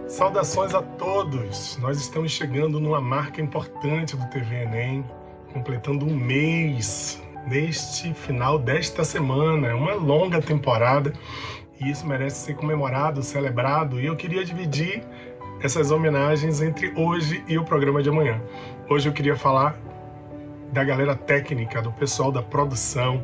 Saudações a todos! Nós estamos chegando numa marca importante do TV Enem, completando um mês neste final desta semana. É uma longa temporada e isso merece ser comemorado, celebrado, e eu queria dividir essas homenagens entre hoje e o programa de amanhã. Hoje eu queria falar da galera técnica, do pessoal da produção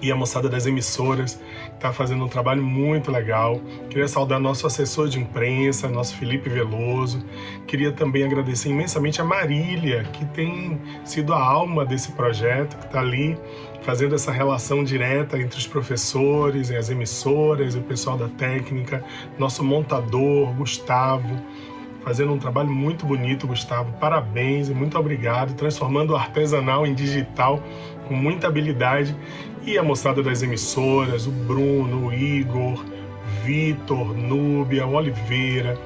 e a moçada das emissoras, que está fazendo um trabalho muito legal. Queria saudar nosso assessor de imprensa, nosso Felipe Veloso. Queria também agradecer imensamente a Marília, que tem sido a alma desse projeto, que está ali fazendo essa relação direta entre os professores e as emissoras e o pessoal da técnica. Nosso montador, Gustavo, fazendo um trabalho muito bonito, Gustavo. Parabéns e muito obrigado, transformando o artesanal em digital com muita habilidade. E a moçada das emissoras, o Bruno, o Igor, Vitor, Núbia, o Oliveira,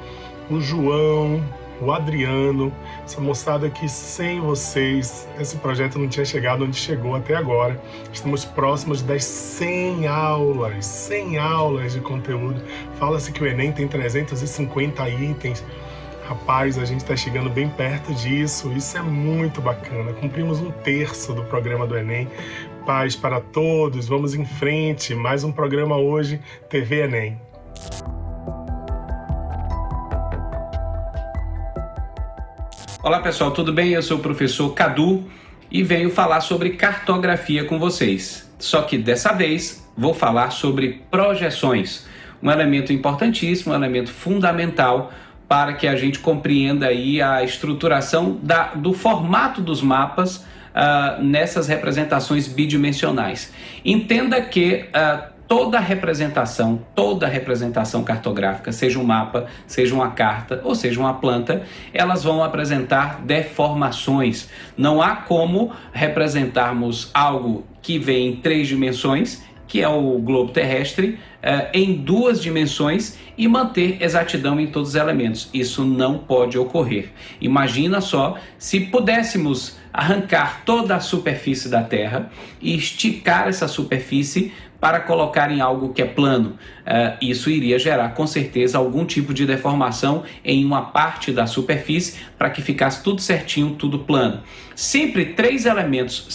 o João, o Adriano, essa moçada que sem vocês esse projeto não tinha chegado onde chegou até agora. Estamos próximos das 100 aulas de conteúdo. Fala-se que o Enem tem 350 itens. Rapaz, a gente está chegando bem perto disso, isso é muito bacana. Cumprimos 1/3 do programa do Enem. Paz para todos, vamos em frente. Mais um programa hoje, TV Enem. Olá pessoal, tudo bem? Eu sou o professor Cadu e venho falar sobre cartografia com vocês. Só que dessa vez vou falar sobre projeções, um elemento importantíssimo, um elemento fundamental para que a gente compreenda aí a estruturação do formato dos mapas nessas representações bidimensionais. Entenda que toda representação cartográfica, seja um mapa, seja uma carta ou seja uma planta, elas vão apresentar deformações. Não há como representarmos algo que vem em 3 dimensões, que é o globo terrestre, em 2 dimensões e manter exatidão em todos os elementos. Isso não pode ocorrer. Imagina só se pudéssemos arrancar toda a superfície da Terra e esticar essa superfície para colocar em algo que é plano. Isso iria gerar com certeza algum tipo de deformação em uma parte da superfície para que ficasse tudo certinho, tudo plano. Sempre 3 elementos,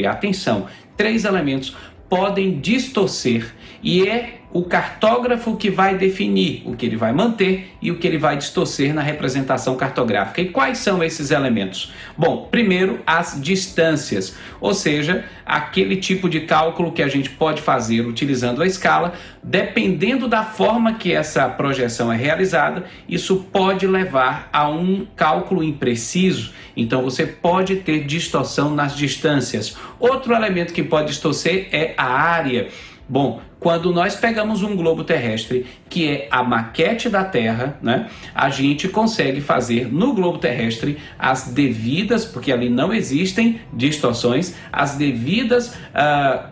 atenção, 3 elementos podem distorcer e é o cartógrafo que vai definir o que ele vai manter e o que ele vai distorcer na representação cartográfica. E quais são esses elementos? Bom, primeiro as distâncias, ou seja, aquele tipo de cálculo que a gente pode fazer utilizando a escala, dependendo da forma que essa projeção é realizada, isso pode levar a um cálculo impreciso, então você pode ter distorção nas distâncias. Outro elemento que pode distorcer é a área. Bom, quando nós pegamos um globo terrestre, que é a maquete da Terra, né, a gente consegue fazer no globo terrestre as devidas, porque ali não existem distorções, as devidas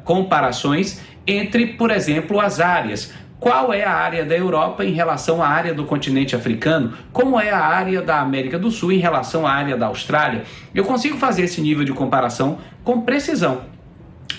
comparações entre, por exemplo, as áreas. Qual é a área da Europa em relação à área do continente africano? Como é a área da América do Sul em relação à área da Austrália? Eu consigo fazer esse nível de comparação com precisão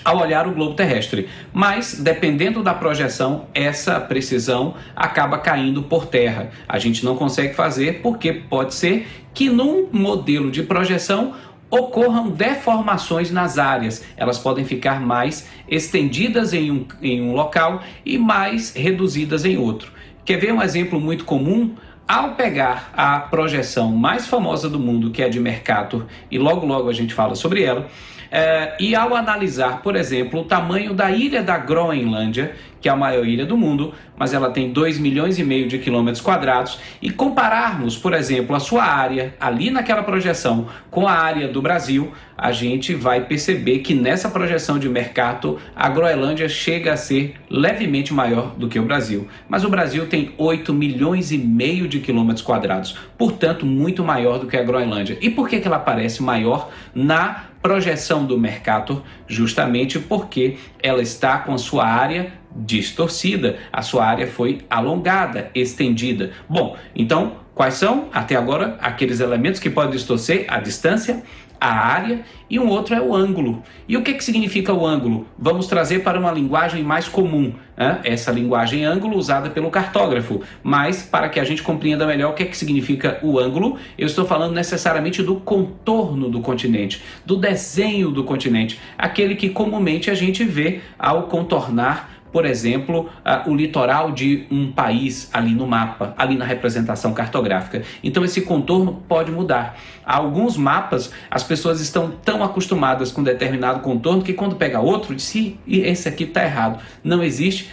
ao olhar o globo terrestre, mas dependendo da projeção, essa precisão acaba caindo por terra. A gente não consegue fazer porque pode ser que num modelo de projeção ocorram deformações nas áreas. Elas podem ficar mais estendidas em um local e mais reduzidas em outro. Quer ver um exemplo muito comum? Ao pegar a projeção mais famosa do mundo, que é a de Mercator, e logo a gente fala sobre ela, e ao analisar, por exemplo, o tamanho da ilha da Groenlândia, que é a maior ilha do mundo, mas ela tem 2,5 milhões de quilômetros quadrados, e compararmos, por exemplo, a sua área ali naquela projeção com a área do Brasil, a gente vai perceber que nessa projeção de Mercator, a Groenlândia chega a ser levemente maior do que o Brasil. Mas o Brasil tem 8,5 milhões de quilômetros quadrados, portanto muito maior do que a Groenlândia. E por que ela parece maior na projeção do Mercator? Justamente porque ela está com a sua área distorcida, a sua área foi alongada, estendida. Bom, então quais são até agora aqueles elementos que podem distorcer? A distância, a área, e um outro é o ângulo. E o que significa o ângulo? Vamos trazer para uma linguagem mais comum, essa linguagem ângulo usada pelo cartógrafo, mas para que a gente compreenda melhor o que significa o ângulo, eu estou falando necessariamente do contorno do continente, do desenho do continente, aquele que comumente a gente vê ao contornar, por exemplo, o litoral de um país ali no mapa, ali na representação cartográfica. Então esse contorno pode mudar. Há alguns mapas, as pessoas estão tão acostumadas com determinado contorno que quando pega outro, diz, esse aqui está errado. Não existe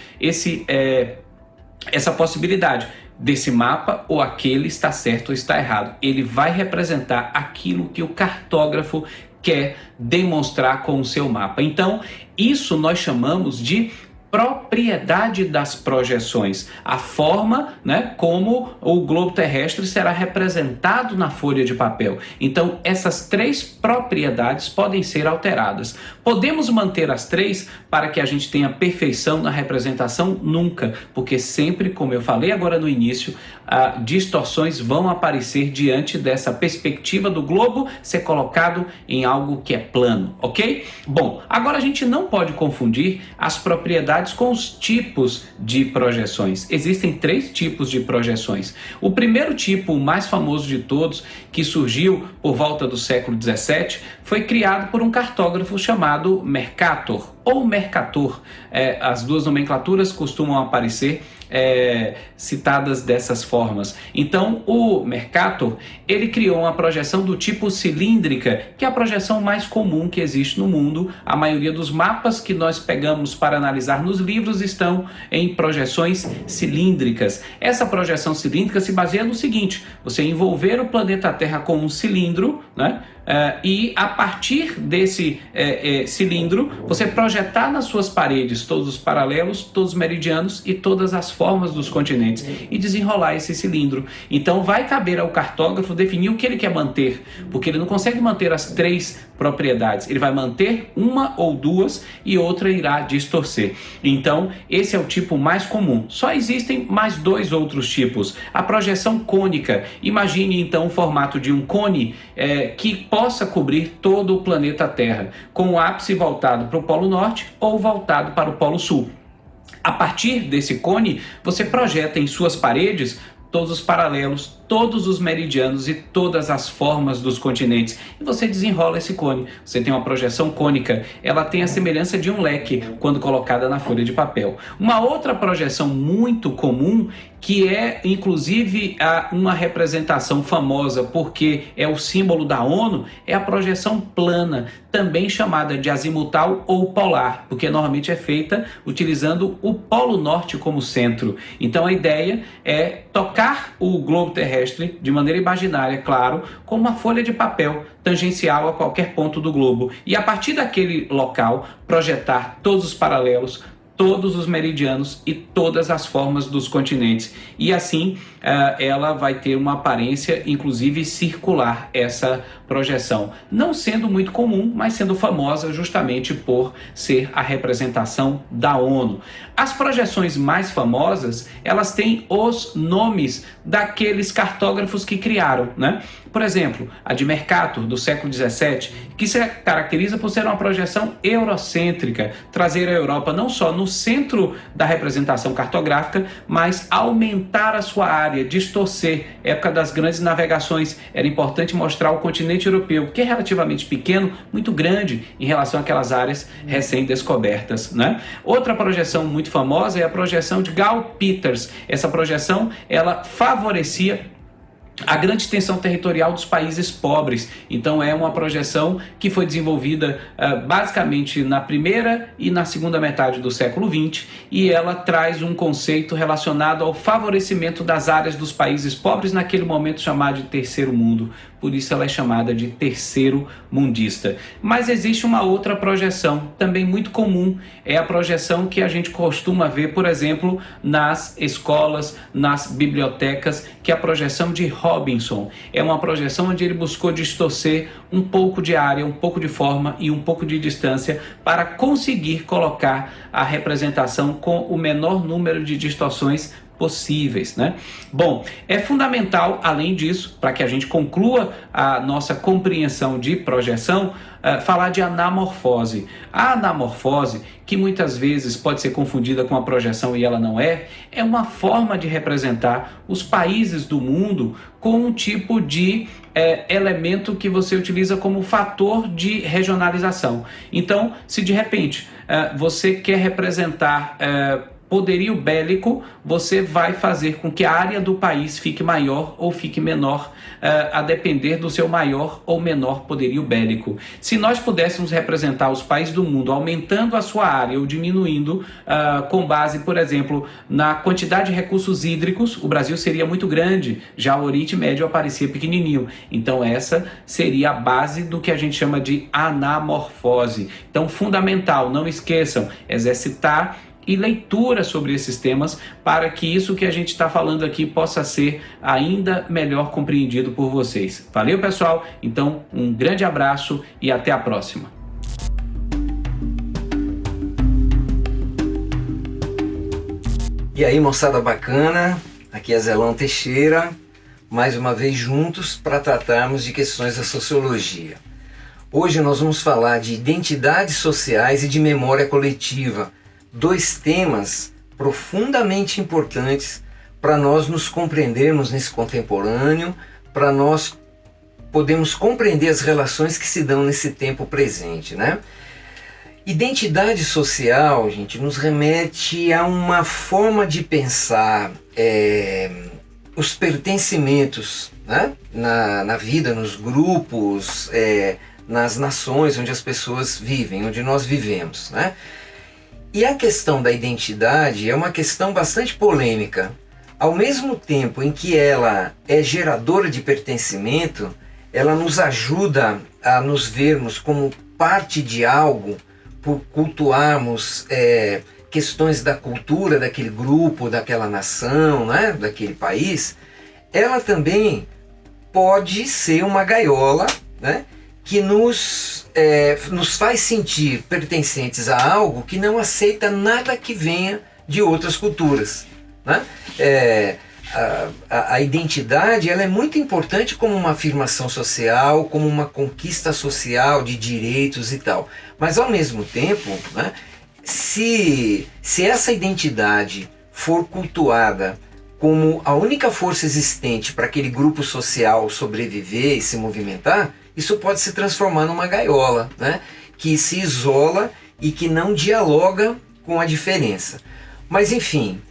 essa possibilidade desse mapa ou aquele está certo ou está errado. Ele vai representar aquilo que o cartógrafo quer demonstrar com o seu mapa. Então, isso nós chamamos de propriedade das projeções, a forma, como o globo terrestre será representado na folha de papel. Então, essas três propriedades podem ser alteradas. Podemos manter as três para que a gente tenha perfeição na representação? Nunca, porque sempre, como eu falei agora no início, distorções vão aparecer diante dessa perspectiva do globo ser colocado em algo que é plano, ok? Bom, agora a gente não pode confundir as propriedades com os tipos de projeções. Existem 3 tipos de projeções. O primeiro tipo, o mais famoso de todos, que surgiu por volta do século 17, foi criado por um cartógrafo chamado Mercator ou Mercator. As duas nomenclaturas costumam aparecer citadas dessas formas. Então, o Mercator, ele criou uma projeção do tipo cilíndrica, que é a projeção mais comum que existe no mundo. A maioria dos mapas que nós pegamos para analisar nos livros estão em projeções cilíndricas. Essa projeção cilíndrica se baseia no seguinte: você envolver o planeta Terra com um cilindro, e a partir desse cilindro, você projetar nas suas paredes todos os paralelos, todos os meridianos e todas as formas dos continentes e desenrolar esse cilindro. Então vai caber ao cartógrafo definir o que ele quer manter, porque ele não consegue manter as 3 propriedades, ele vai manter uma ou 2 e outra irá distorcer. Então esse é o tipo mais comum. Só existem mais 2 outros tipos. A projeção cônica, imagine então o formato de um cone que possa cobrir todo o planeta Terra, com o ápice voltado para o Polo Norte ou voltado para o Polo Sul. A partir desse cone, você projeta em suas paredes todos os paralelos, todos os meridianos e todas as formas dos continentes. E você desenrola esse cone. Você tem uma projeção cônica. Ela tem a semelhança de um leque quando colocada na folha de papel. Uma outra projeção muito comum, que é inclusive uma representação famosa porque é o símbolo da ONU, é a projeção plana, também chamada de azimutal ou polar, porque normalmente é feita utilizando o Polo Norte como centro. Então a ideia é tocar o globo terrestre de maneira imaginária, claro, com uma folha de papel tangencial a qualquer ponto do globo e a partir daquele local projetar todos os paralelos, todos os meridianos e todas as formas dos continentes. E assim ela vai ter uma aparência, inclusive circular, essa projeção. Não sendo muito comum, mas sendo famosa justamente por ser a representação da ONU. As projeções mais famosas, elas têm os nomes daqueles cartógrafos que criaram, Por exemplo, a de Mercator, do século 17, que se caracteriza por ser uma projeção eurocêntrica, trazer a Europa não só no centro da representação cartográfica, mas aumentar a sua área, distorcer. Época das grandes navegações, era importante mostrar o continente europeu, que é relativamente pequeno, muito grande em relação àquelas áreas recém-descobertas, Outra projeção muito famosa é a projeção de Gall-Peters. Essa projeção, ela favorecia a grande extensão territorial dos países pobres. Então é uma projeção que foi desenvolvida basicamente na primeira e na segunda metade do século XX, e ela traz um conceito relacionado ao favorecimento das áreas dos países pobres naquele momento chamado de terceiro mundo. Por isso ela é chamada de terceiro mundista. Mas existe uma outra projeção, também muito comum, é a projeção que a gente costuma ver, por exemplo, nas escolas, nas bibliotecas, que é a projeção de Robinson. É uma projeção onde ele buscou distorcer um pouco de área, um pouco de forma e um pouco de distância para conseguir colocar a representação com o menor número de distorções possíveis, né? Bom, é fundamental, além disso, para que a gente conclua a nossa compreensão de projeção, falar de anamorfose. A anamorfose, que muitas vezes pode ser confundida com a projeção e ela não é uma forma de representar os países do mundo com um tipo de elemento que você utiliza como fator de regionalização. Então, se de repente você quer representar poderio bélico, você vai fazer com que a área do país fique maior ou fique menor, a depender do seu maior ou menor poderio bélico. Se nós pudéssemos representar os países do mundo aumentando a sua área ou diminuindo, com base, por exemplo, na quantidade de recursos hídricos, o Brasil seria muito grande, já o Oriente Médio aparecia pequenininho. Então essa seria a base do que a gente chama de anamorfose. Então, fundamental, não esqueçam, exercitar e leitura sobre esses temas para que isso que a gente está falando aqui possa ser ainda melhor compreendido por vocês. Valeu, pessoal? Então, um grande abraço e até a próxima. E aí, moçada bacana, aqui é Zelão Teixeira, mais uma vez juntos para tratarmos de questões da sociologia. Hoje nós vamos falar de identidades sociais e de memória coletiva, dois temas profundamente importantes para nós nos compreendermos nesse contemporâneo, para nós podermos compreender as relações que se dão nesse tempo presente, né? Identidade social, gente, nos remete a uma forma de pensar os pertencimentos, né? na vida, nos grupos, nas nações onde as pessoas vivem, onde nós vivemos, né? E a questão da identidade é uma questão bastante polêmica. Ao mesmo tempo em que ela é geradora de pertencimento, ela nos ajuda a nos vermos como parte de algo, por cultuarmos questões da cultura daquele grupo, daquela nação, né, daquele país. Ela também pode ser uma gaiola, né, que nos faz sentir pertencentes a algo que não aceita nada que venha de outras culturas, né? A identidade ela é muito importante como uma afirmação social, como uma conquista social de direitos e tal. Mas ao mesmo tempo, né, se essa identidade for cultuada como a única força existente para aquele grupo social sobreviver e se movimentar, isso pode se transformar numa gaiola, né, que se isola e que não dialoga com a diferença. Mas enfim,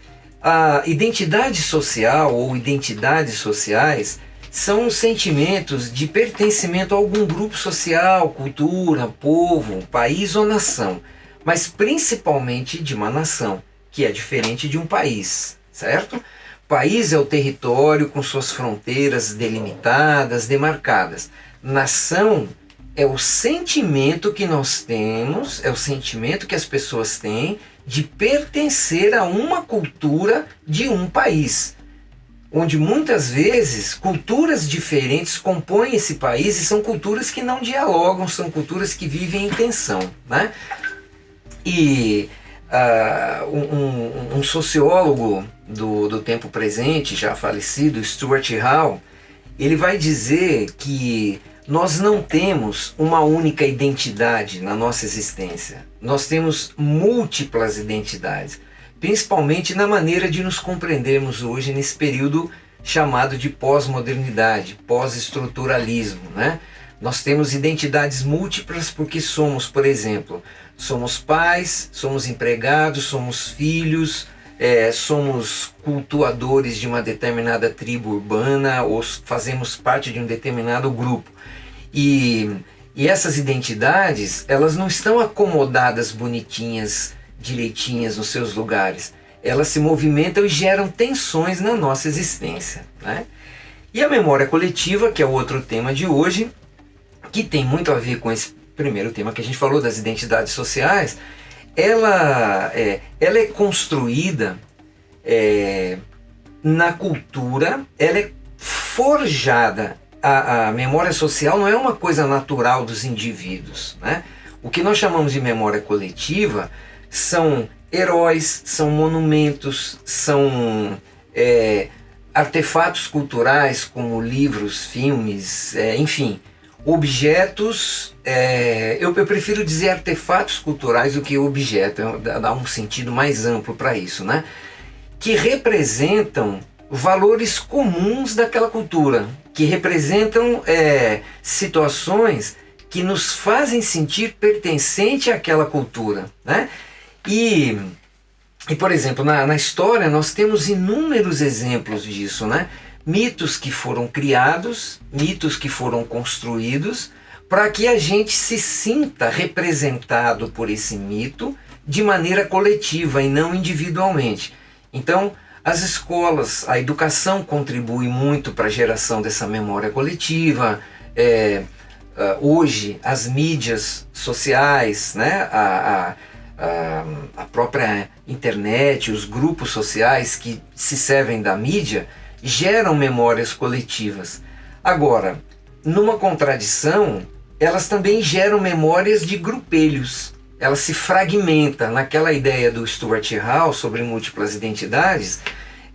a identidade social ou identidades sociais são sentimentos de pertencimento a algum grupo social, cultura, povo, país ou nação, mas principalmente de uma nação, que é diferente de um país, certo? País é o território com suas fronteiras delimitadas, demarcadas. Nação é o sentimento que nós temos, é o sentimento que as pessoas têm de pertencer a uma cultura de um país, onde muitas vezes culturas diferentes compõem esse país e são culturas que não dialogam, são culturas que vivem em tensão, né? E um sociólogo do tempo presente, já falecido, Stuart Hall, ele vai dizer que nós não temos uma única identidade na nossa existência. Nós temos múltiplas identidades, principalmente na maneira de nos compreendermos hoje nesse período chamado de pós-modernidade, pós-estruturalismo, né? Nós temos identidades múltiplas porque somos, por exemplo, somos pais, somos empregados, somos filhos, somos cultuadores de uma determinada tribo urbana ou fazemos parte de um determinado grupo. E essas identidades, elas não estão acomodadas bonitinhas, direitinhas nos seus lugares. Elas se movimentam e geram tensões na nossa existência, né? E a memória coletiva, que é o outro tema de hoje, que tem muito a ver com esse primeiro tema que a gente falou, das identidades sociais, ela é construída na cultura, ela é forjada. A memória social não é uma coisa natural dos indivíduos, né? O que nós chamamos de memória coletiva são heróis, são monumentos, são artefatos culturais como livros, filmes, enfim, objetos. Eu prefiro dizer artefatos culturais do que objeto, dá um sentido mais amplo para isso, né? Que representam valores comuns daquela cultura, que representam situações que nos fazem sentir pertencente àquela cultura, né? E por exemplo, na história nós temos inúmeros exemplos disso, né? Mitos que foram criados, mitos que foram construídos para que a gente se sinta representado por esse mito de maneira coletiva e não individualmente. Então, as escolas, a educação contribui muito para a geração dessa memória coletiva. Hoje, as mídias sociais, né? A própria internet, os grupos sociais que se servem da mídia, geram memórias coletivas. Agora, numa contradição, elas também geram memórias de grupelhos. Ela se fragmenta naquela ideia do Stuart Hall sobre múltiplas identidades.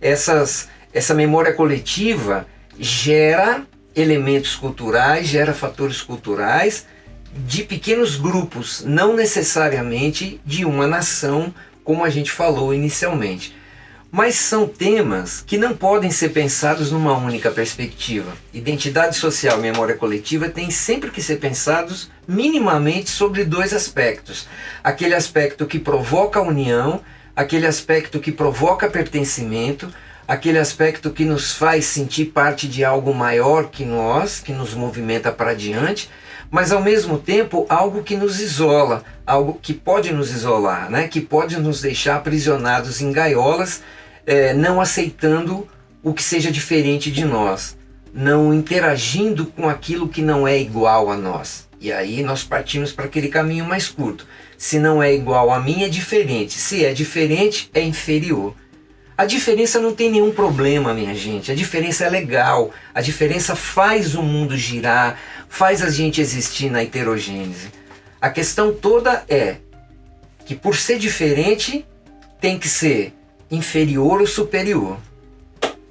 Essa memória coletiva gera elementos culturais, gera fatores culturais de pequenos grupos, não necessariamente de uma nação, como a gente falou inicialmente. Mas são temas que não podem ser pensados numa única perspectiva. Identidade social e memória coletiva têm sempre que ser pensados minimamente sobre dois aspectos. Aquele aspecto que provoca a união, aquele aspecto que provoca pertencimento, aquele aspecto que nos faz sentir parte de algo maior que nós, que nos movimenta para adiante, mas ao mesmo tempo algo que nos isola, algo que pode nos isolar, né? Que pode nos deixar aprisionados em gaiolas, não aceitando o que seja diferente de nós, não interagindo com aquilo que não é igual a nós. E aí nós partimos para aquele caminho mais curto. Se não é igual a mim, é diferente. Se é diferente, é inferior. A diferença não tem nenhum problema, minha gente. A diferença é legal. A diferença faz o mundo girar, faz a gente existir na heterogênese. A questão toda é que por ser diferente, tem que ser inferior ou superior.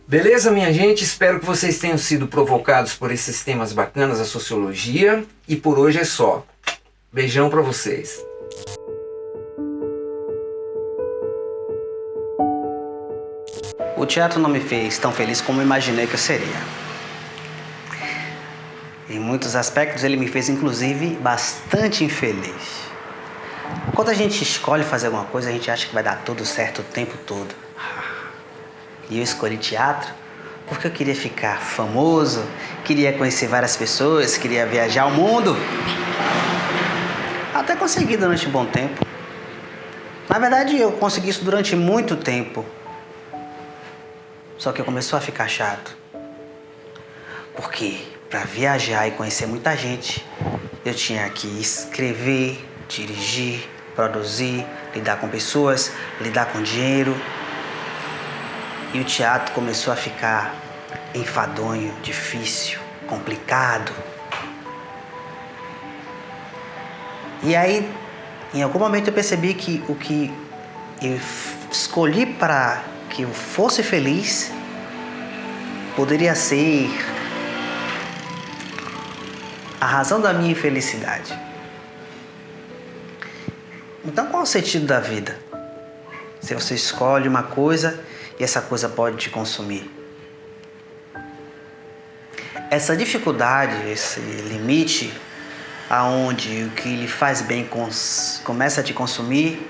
Beleza, minha gente? Espero que vocês tenham sido provocados por esses temas bacanas da sociologia. E por hoje é só. Beijão pra vocês. O teatro não me fez tão feliz como eu imaginei que eu seria. Em muitos aspectos ele me fez, inclusive, bastante infeliz. Quando a gente escolhe fazer alguma coisa, a gente acha que vai dar tudo certo o tempo todo. E eu escolhi teatro porque eu queria ficar famoso, queria conhecer várias pessoas, queria viajar o mundo. Até consegui durante um bom tempo. Na verdade, eu consegui isso durante muito tempo. Só que começou a ficar chato. Porque para viajar e conhecer muita gente, eu tinha que escrever, dirigir, produzir, lidar com pessoas, lidar com dinheiro. E o teatro começou a ficar enfadonho, difícil, complicado. E aí, em algum momento eu percebi que o que eu escolhi para que eu fosse feliz poderia ser a razão da minha infelicidade. Então, qual é o sentido da vida? Se você escolhe uma coisa e essa coisa pode te consumir. Essa dificuldade, esse limite, aonde o que lhe faz bem começa a te consumir,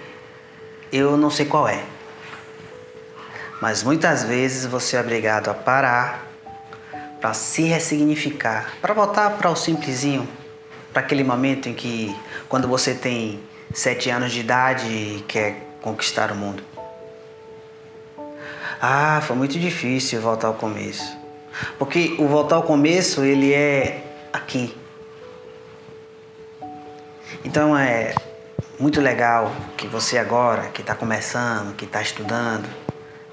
eu não sei qual é. Mas muitas vezes você é obrigado a parar para se ressignificar, para voltar para o simplesinho, para aquele momento em que, quando você tem 7 anos de idade e quer conquistar o mundo. Ah, foi muito difícil voltar ao começo. Porque o voltar ao começo, ele é aqui. Então é muito legal que você agora, que está começando, que está estudando,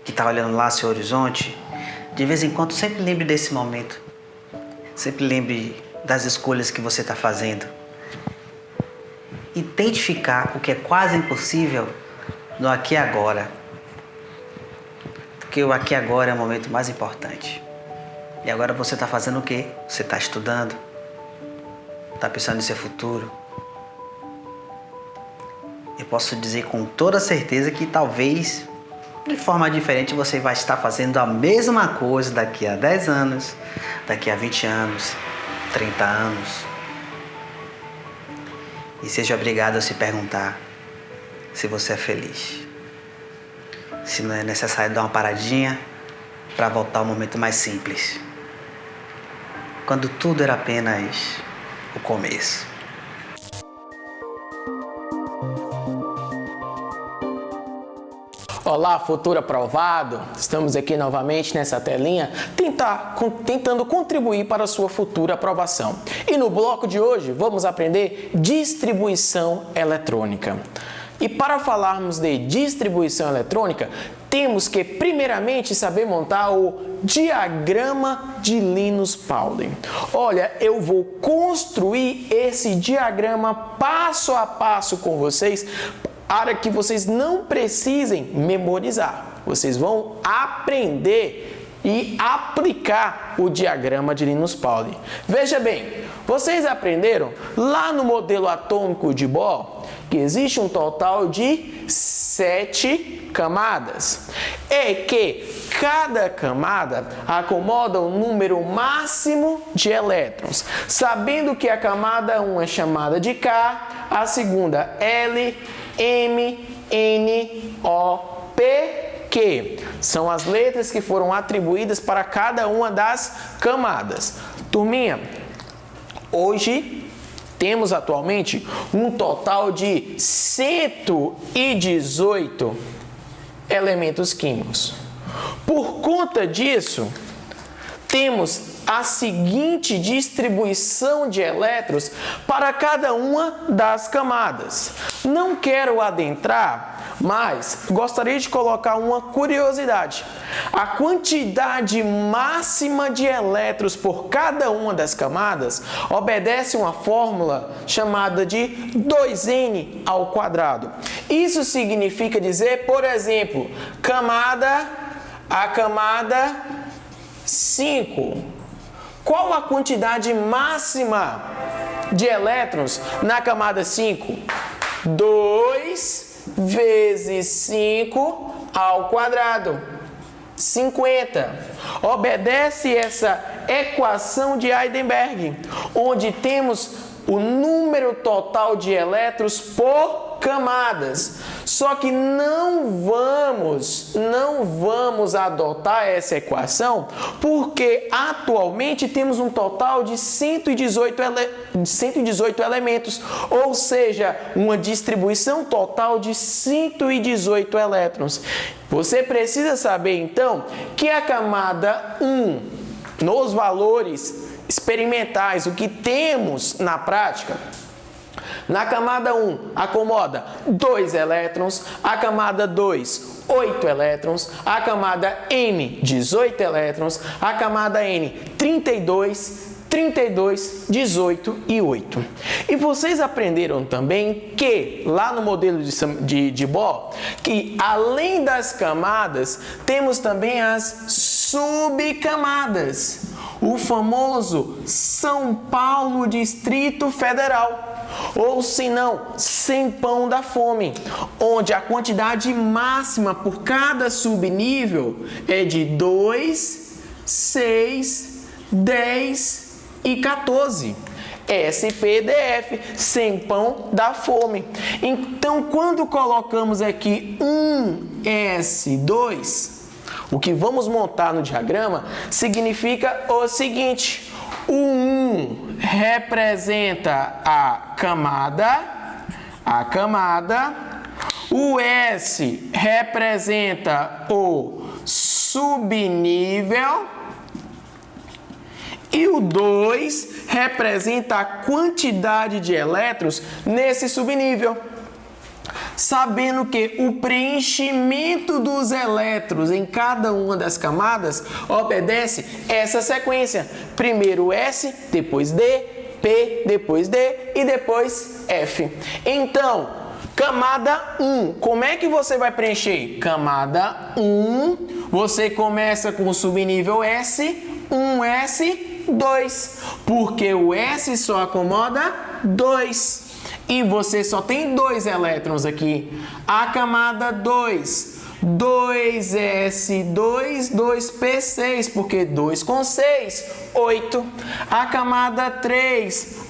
que está olhando lá seu horizonte, de vez em quando sempre lembre desse momento. Sempre lembre das escolhas que você está fazendo. E tente ficar o que é quase impossível no aqui e agora. Porque o aqui e agora é o momento mais importante. E agora você está fazendo o quê? Você está estudando. Está pensando em seu futuro. Eu posso dizer com toda certeza que talvez, de forma diferente, você vai estar fazendo a mesma coisa daqui a 10 anos, daqui a 20 anos, 30 anos. E seja obrigado a se perguntar se você é feliz. Se não é necessário dar uma paradinha para voltar ao momento mais simples. Quando tudo era apenas o começo. Olá, futuro aprovado! Estamos aqui novamente nessa telinha tentando contribuir para a sua futura aprovação. E no bloco de hoje vamos aprender distribuição eletrônica. E para falarmos de distribuição eletrônica, temos que primeiramente saber montar o diagrama de Linus Pauling. Olha, eu vou construir esse diagrama passo a passo com vocês, para que vocês não precisem memorizar. Vocês vão aprender e aplicar o diagrama de Linus Pauling. Veja bem, vocês aprenderam lá no modelo atômico de Bohr que existe um total de 7 camadas e que cada camada acomoda um número máximo de elétrons. Sabendo que a camada 1 é chamada de K, a segunda L, M, N, O, P, Q. São as letras que foram atribuídas para cada uma das camadas. Turminha, hoje temos atualmente um total de 118 elementos químicos. Por conta disso, temos a seguinte distribuição de elétrons para cada uma das camadas. Não quero adentrar, mas gostaria de colocar uma curiosidade. A quantidade máxima de elétrons por cada uma das camadas obedece uma fórmula chamada de 2n ao quadrado. Isso significa dizer, por exemplo, a camada 5. Qual a quantidade máxima de elétrons na camada 5? 2 vezes 5 ao quadrado. 50. Obedece essa equação de Heisenberg, onde temos o número total de elétrons por camadas. Só que não vamos adotar essa equação, porque atualmente temos um total de 118 elementos, ou seja, uma distribuição total de 118 elétrons. Você precisa saber então que a camada 1, nos valores experimentais, o que temos na prática, na camada 1 acomoda 2 elétrons, a camada 2, 8 elétrons, a camada M, 18 elétrons, a camada N, 32, 18 e 8. E vocês aprenderam também que, lá no modelo de Bohr, que além das camadas, temos também as subcamadas. O famoso São Paulo Distrito Federal, ou se não, Sem Pão da Fome, onde a quantidade máxima por cada subnível é de 2, 6, 10 e 14. SPDF, Sem Pão da Fome. Então, quando colocamos aqui 1S2, O que vamos montar no diagrama significa o seguinte: o 1 representa a camada, o S representa o subnível e o 2 representa a quantidade de elétrons nesse subnível. Sabendo que o preenchimento dos elétrons em cada uma das camadas obedece essa sequência. Primeiro S, depois D, P, depois D e depois F. Então, camada 1, como é que você vai preencher? Camada 1, você começa com o subnível S, 1S, 2, porque o S só acomoda 2. E você só tem 2 elétrons aqui. A camada 2, 2s2, 2p6, porque 2 com 6, 8. A camada 3,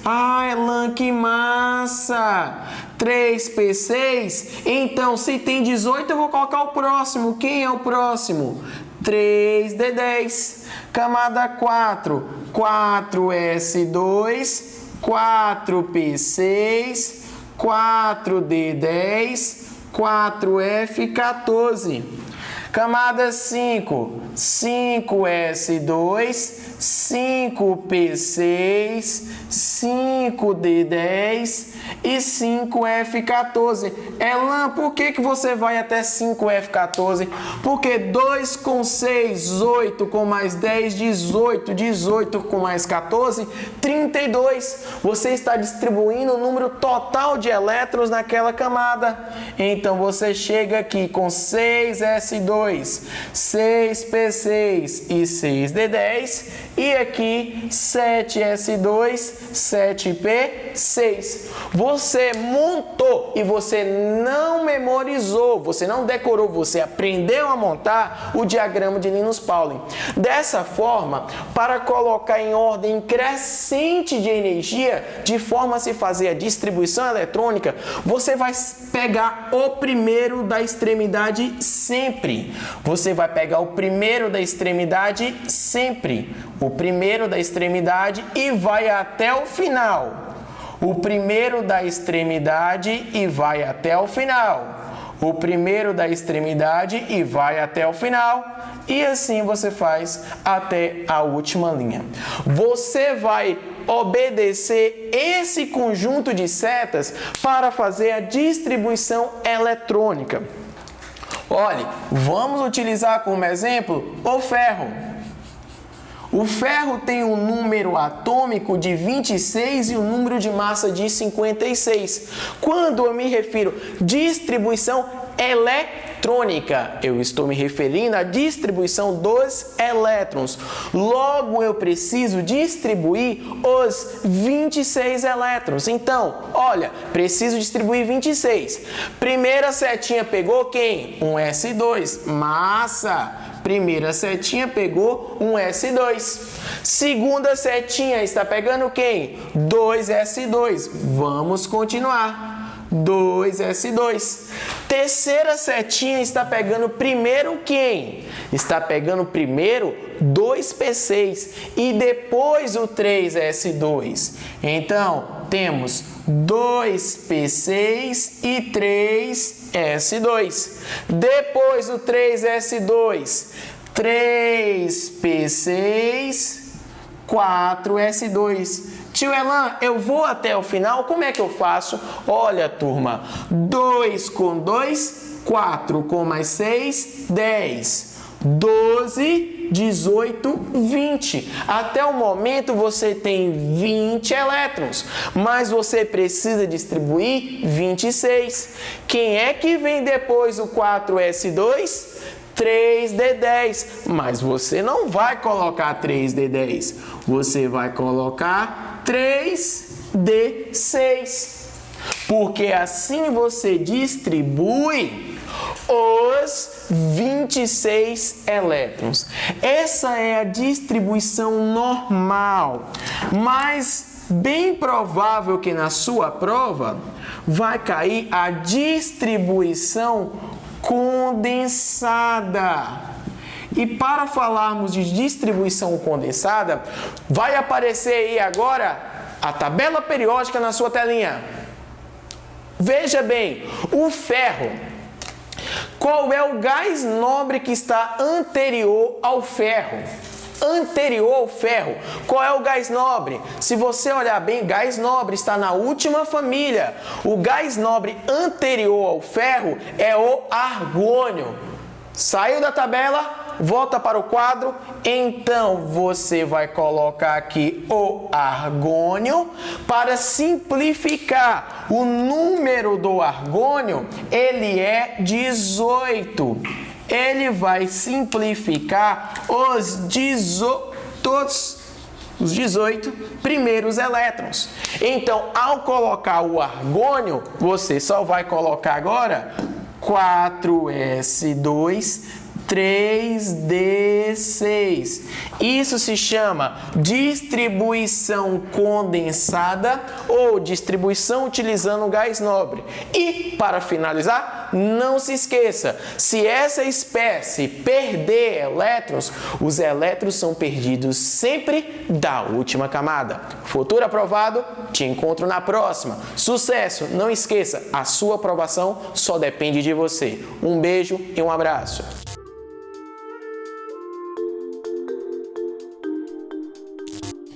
Elan, que massa! 3p6, então se tem 18 eu vou colocar o próximo. Quem é o próximo? 3d10. Camada 4, 4s2, 4p6, 4d10, 4f14. Camada 5, 5s2, 5p6, 5d10 e 5f14. Elan, por que você vai até 5f14? Porque 2 com 6, 8 com mais 10, 18, 18 com mais 14, 32. Você está distribuindo o número total de elétrons naquela camada. Então você chega aqui com 6s2, 6p6 e 6d10 e aqui 7s2, 7p6. Você montou e você não memorizou, você não decorou, você aprendeu a montar o diagrama de Linus Pauling. Dessa forma, para colocar em ordem crescente de energia, de forma a se fazer a distribuição eletrônica, você vai pegar o primeiro da extremidade sempre. Você vai pegar o primeiro da extremidade sempre. O primeiro da extremidade e vai até o final. O primeiro da extremidade e vai até o final. O primeiro da extremidade e vai até o final. E assim você faz até a última linha. Você vai obedecer esse conjunto de setas para fazer a distribuição eletrônica. Olhe, vamos utilizar como exemplo o ferro. O ferro tem um número atômico de 26 e um número de massa de 56. Quando eu me refiro à distribuição eletrônica, eu estou me referindo à distribuição dos elétrons. Logo, eu preciso distribuir os 26 elétrons. Então, olha, preciso distribuir 26. Primeira setinha pegou quem? Um S2, massa. Primeira setinha pegou um S2. Segunda setinha está pegando quem? 2S2. Vamos continuar. 2S2. Terceira setinha está pegando primeiro quem? Está pegando primeiro 2P6 e depois o 3S2. Então, temos 2P6 e 3S2. Depois do 3S2, 3P6, 4S2. Tio Elan, eu vou até o final, como é que eu faço? Olha, turma, 2 com 2, 4 com mais 6, 10, 12, 18, 20. Até o momento você tem 20 elétrons, mas você precisa distribuir 26. Quem é que vem depois do 4S2? 3D10, mas você não vai colocar 3D10, você vai colocar 3D6, porque assim você distribui os 26 elétrons. Essa é a distribuição normal, mas bem provável que na sua prova vai cair a distribuição condensada. E para falarmos de distribuição condensada, vai aparecer aí agora a tabela periódica na sua telinha. Veja bem, o ferro. Qual é o gás nobre que está anterior ao ferro? Anterior ao ferro. Qual é o gás nobre? Se você olhar bem, gás nobre está na última família. O gás nobre anterior ao ferro é o argônio. Saiu da tabela, volta para o quadro. Então você vai colocar aqui o argônio. Para simplificar, o número do argônio, ele é 18. Ele vai simplificar os 18 primeiros elétrons. Então, ao colocar o argônio, você só vai colocar agora 4s2 3d6. Isso se chama distribuição condensada ou distribuição utilizando gás nobre. E, para finalizar, não se esqueça, se essa espécie perder elétrons, os elétrons são perdidos sempre da última camada. Futuro aprovado, te encontro na próxima. Sucesso! Não esqueça, a sua aprovação só depende de você. Um beijo e um abraço.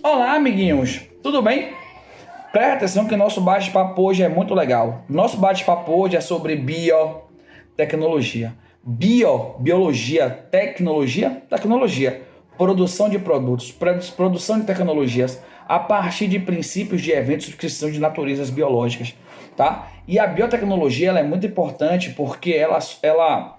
Olá, amiguinhos, tudo bem? Presta atenção que nosso bate-papo hoje é muito legal. Nosso bate-papo hoje é sobre biotecnologia. Biologia, tecnologia, produção de produtos, produção de tecnologias a partir de princípios de eventos que são de naturezas biológicas, tá? E a biotecnologia ela é muito importante porque ela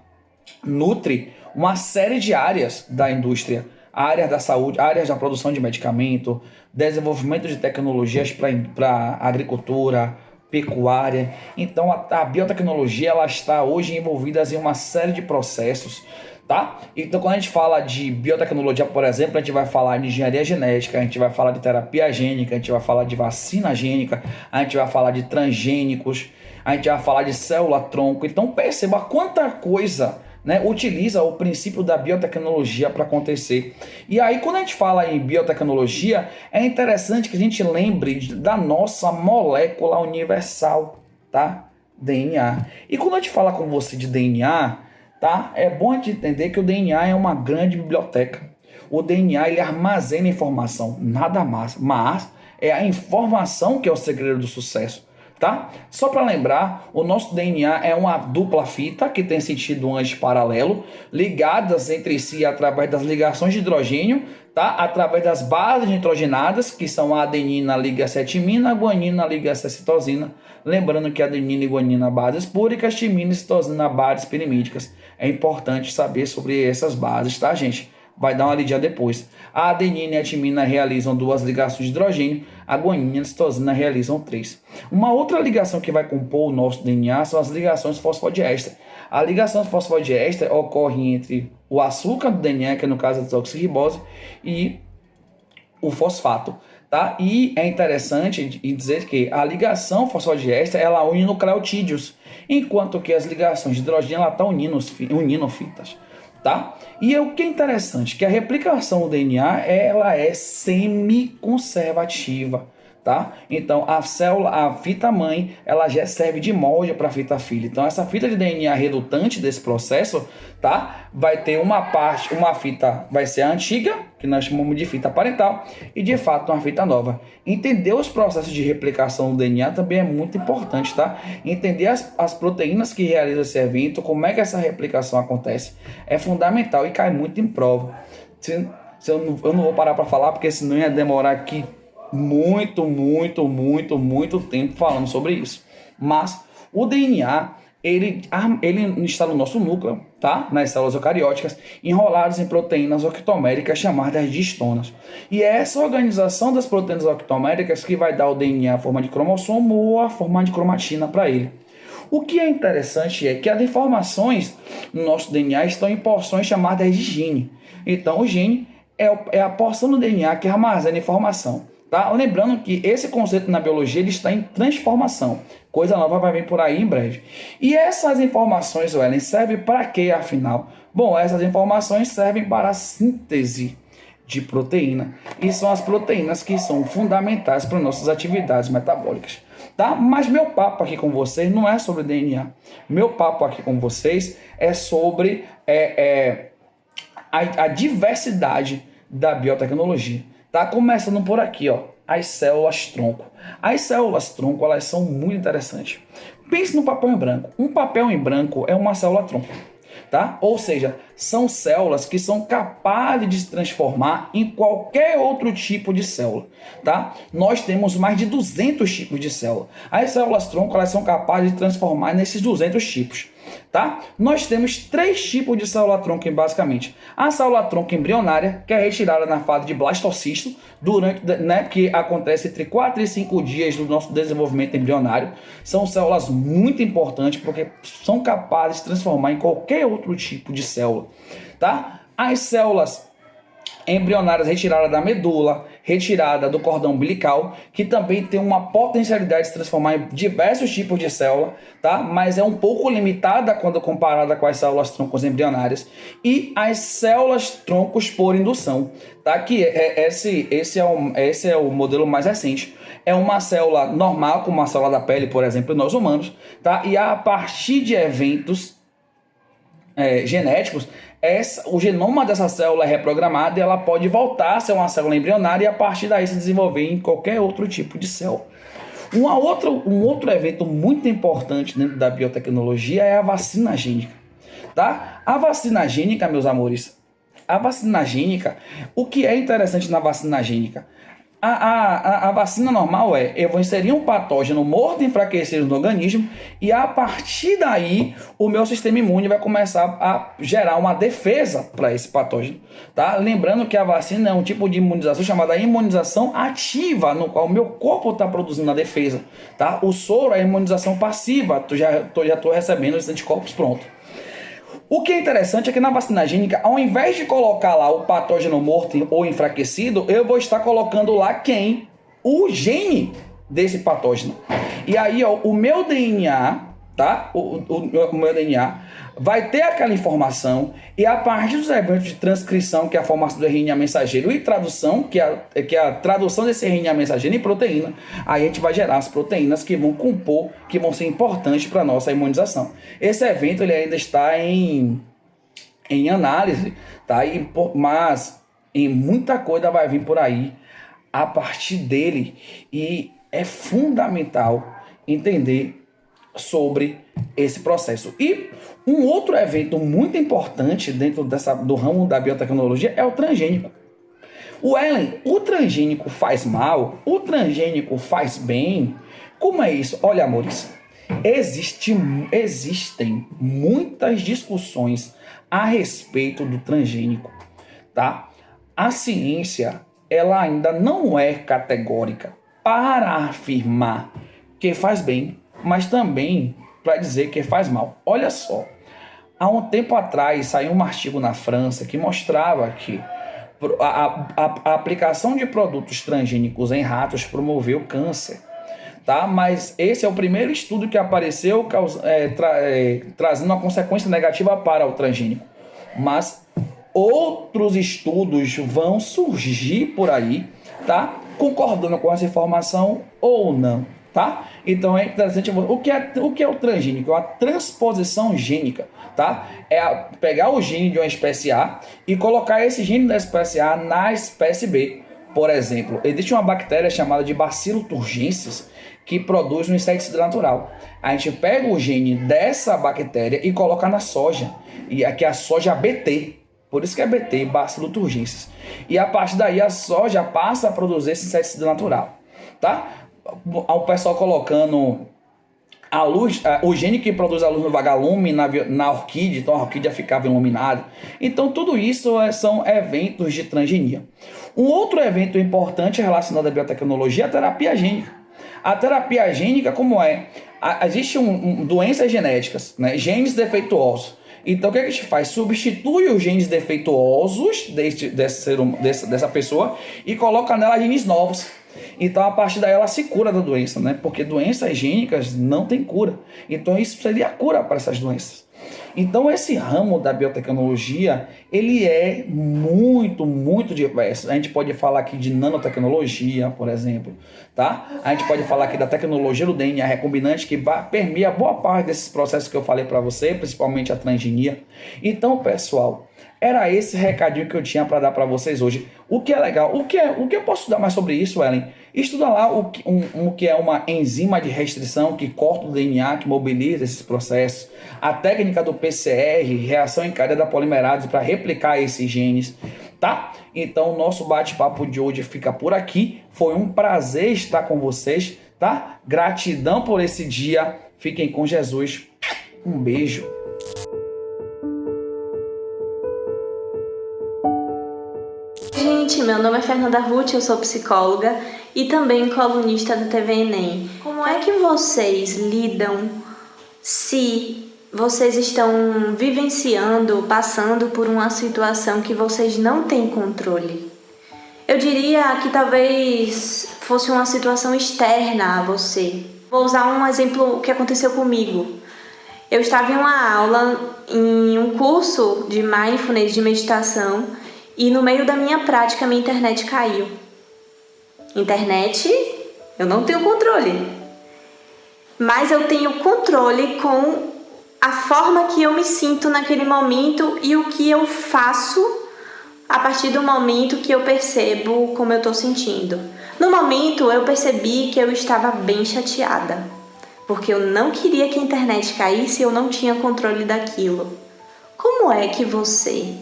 nutre uma série de áreas da indústria. Áreas da saúde, áreas da produção de medicamento, desenvolvimento de tecnologias para agricultura, pecuária. Então a biotecnologia ela está hoje envolvida em uma série de processos, tá? Então quando a gente fala de biotecnologia, por exemplo, a gente vai falar de engenharia genética, a gente vai falar de terapia gênica, a gente vai falar de vacina gênica, a gente vai falar de transgênicos, a gente vai falar de célula-tronco. Então perceba quanta coisa, né, utiliza o princípio da biotecnologia para acontecer. E aí, quando a gente fala em biotecnologia, é interessante que a gente lembre da nossa molécula universal, tá? DNA. E quando a gente fala com você de DNA, tá? É bom a gente entender que o DNA é uma grande biblioteca. O DNA ele armazena informação, nada mais, mas é a informação que é o segredo do sucesso. Tá? Só para lembrar, o nosso DNA é uma dupla fita que tem sentido antiparalelo, ligadas entre si através das ligações de hidrogênio, tá? Através das bases nitrogenadas, que são a adenina liga a timina, a guanina liga a citosina. Lembrando que a adenina e guanina bases púricas, timina e citosina bases pirimídicas. É importante saber sobre essas bases, tá, gente? Vai dar uma lidinha depois. A adenina e a timina realizam 2 ligações de hidrogênio, a guanina e a citosina realizam 3. Uma outra ligação que vai compor o nosso DNA são as ligações fosfodiéster. A ligação fosfodiéster ocorre entre o açúcar do DNA, que no caso é a desoxirribose, e o fosfato. Tá? E é interessante dizer que a ligação fosfodiéster ela une nucleotídeos, enquanto que as ligações de hidrogênio ela está unindo fitas. Tá? E o que é interessante, que a replicação do DNA ela é semi-conservativa, tá? Então a célula, a fita mãe, ela já serve de molde para a fita filha. Então essa fita de DNA resultante desse processo, tá? Vai ter uma fita vai ser a antiga, que nós chamamos de fita parental, e de fato uma fita nova. Entender os processos de replicação do DNA também é muito importante, tá? Entender as proteínas que realizam esse evento, como é que essa replicação acontece, é fundamental e cai muito em prova. Eu não vou parar para falar, porque senão ia demorar aqui muito tempo falando sobre isso. Mas o DNA ele está no nosso núcleo, tá? Nas células eucarióticas, enroladas em proteínas octoméricas chamadas de histonas. E é essa organização das proteínas octoméricas que vai dar ao DNA a forma de cromossomo ou a forma de cromatina para ele. O que é interessante é que as informações no nosso DNA estão em porções chamadas de gene. Então, o gene é a porção do DNA que armazena informação. Tá? Lembrando que esse conceito na biologia ele está em transformação. Coisa nova vai vir por aí em breve. E essas informações, Wellen, servem para quê, afinal? Bom, essas informações servem para a síntese de proteína. E são as proteínas que são fundamentais para nossas atividades metabólicas. Tá? Mas meu papo aqui com vocês não é sobre DNA. Meu papo aqui com vocês é sobre a diversidade da biotecnologia. Tá? Começando por aqui, ó, as células-tronco. As células-tronco, elas são muito interessantes. Pense no papel em branco. Um papel em branco é uma célula-tronco. Tá? Ou seja, são células que são capazes de se transformar em qualquer outro tipo de célula. Tá? Nós temos mais de 200 tipos de célula. As células-tronco, elas são capazes de transformar nesses 200 tipos. Tá? Nós temos 3 tipos de célula-tronco basicamente. A célula-tronco embrionária, que é retirada na fase de blastocisto, que acontece entre 4 e 5 dias do nosso desenvolvimento embrionário. São células muito importantes porque são capazes de transformar em qualquer outro tipo de célula. Tá? As células embrionárias retirada da medula, retirada do cordão umbilical, que também tem uma potencialidade de se transformar em diversos tipos de célula, tá? Mas é um pouco limitada quando comparada com as células troncos embrionárias, e as células troncos por indução, tá? Que esse é o modelo mais recente. É uma célula normal, como a célula da pele, por exemplo, nós humanos, tá? E a partir de eventos genéticos, o genoma dessa célula é reprogramado e ela pode voltar a ser uma célula embrionária e a partir daí se desenvolver em qualquer outro tipo de célula. Um outro evento muito importante dentro da biotecnologia é a vacina gênica. Tá? A vacina gênica, meus amores, o que é interessante na vacina gênica? A vacina normal eu vou inserir um patógeno morto e enfraquecido no organismo e a partir daí o meu sistema imune vai começar a gerar uma defesa para esse patógeno. Tá? Lembrando que a vacina é um tipo de imunização chamada imunização ativa, no qual o meu corpo está produzindo a defesa. Tá? O soro é a imunização passiva, já estou recebendo os anticorpos pronto. O que é interessante é que na vacina gênica, ao invés de colocar lá o patógeno morto ou enfraquecido, eu vou estar colocando lá quem? O gene desse patógeno. E aí, ó, o meu DNA, tá? O meu DNA vai ter aquela informação e a partir dos eventos de transcrição, que é a formação do RNA mensageiro, e tradução, que é a tradução desse RNA mensageiro em proteína, aí a gente vai gerar as proteínas que vão compor, que vão ser importantes para a nossa imunização. Esse evento ele ainda está em análise, tá? Mas em muita coisa vai vir por aí a partir dele e é fundamental entender sobre esse processo. E um outro evento muito importante dentro do ramo da biotecnologia é o transgênico. Wellen, o transgênico faz mal? O transgênico faz bem? Como é isso? Olha, amores, existem muitas discussões a respeito do transgênico, tá? A ciência, ela ainda não é categórica para afirmar que faz bem, mas também para dizer que faz mal. Olha só, há um tempo atrás saiu um artigo na França que mostrava que a aplicação de produtos transgênicos em ratos promoveu câncer. Tá? Mas esse é o primeiro estudo que apareceu trazendo uma consequência negativa para o transgênico. Mas outros estudos vão surgir por aí, tá? Concordando com essa informação ou não. Tá? Então é interessante. O que é o transgênico? É uma transposição gênica. Tá? É pegar o gene de uma espécie A e colocar esse gene da espécie A na espécie B. Por exemplo, existe uma bactéria chamada de Bacillus turgensis que produz um inseticida natural. A gente pega o gene dessa bactéria e coloca na soja. E aqui é a soja BT. Por isso que é BT, Bacillus turgensis. E a partir daí a soja passa a produzir esse inseticida natural. Tá? O pessoal colocando a luz, o gene que produz a luz no vagalume na orquídea, então a orquídea ficava iluminada. Então tudo isso são eventos de transgenia. Um outro evento importante relacionado à biotecnologia é a terapia gênica. A terapia gênica, como é? Existem doenças genéticas, né? Genes defeituosos. Então o que a gente faz? Substitui os genes defeituosos dessa pessoa e coloca nela genes novos. Então, a partir daí, ela se cura da doença, né? Porque doenças higiênicas não tem cura. Então, isso seria a cura para essas doenças. Então, esse ramo da biotecnologia, ele é muito, muito diverso. A gente pode falar aqui de nanotecnologia, por exemplo, tá? A gente pode falar aqui da tecnologia do DNA recombinante, que permeia boa parte desses processos que eu falei para você, principalmente a transgenia. Então, pessoal, era esse recadinho que eu tinha para dar para vocês hoje. O que é legal? O que eu posso estudar mais sobre isso, Ellen? Estuda lá o que é uma enzima de restrição que corta o DNA, que mobiliza esses processos. A técnica do PCR, reação em cadeia da polimerase, para replicar esses genes, tá? Então, o nosso bate-papo de hoje fica por aqui. Foi um prazer estar com vocês, tá? Gratidão por esse dia. Fiquem com Jesus. Um beijo. Gente, meu nome é Fernanda Ruth, eu sou psicóloga e também colunista da TV Enem. Como é que vocês lidam se vocês estão vivenciando, passando por uma situação que vocês não têm controle? Eu diria que talvez fosse uma situação externa a você. Vou usar um exemplo que aconteceu comigo. Eu estava em uma aula, em um curso de mindfulness, de meditação, e no meio da minha prática, minha internet caiu. Internet, eu não tenho controle. Mas eu tenho controle com a forma que eu me sinto naquele momento e o que eu faço a partir do momento que eu percebo como eu estou sentindo. No momento, eu percebi que eu estava bem chateada, porque eu não queria que a internet caísse e eu não tinha controle daquilo. Como é que você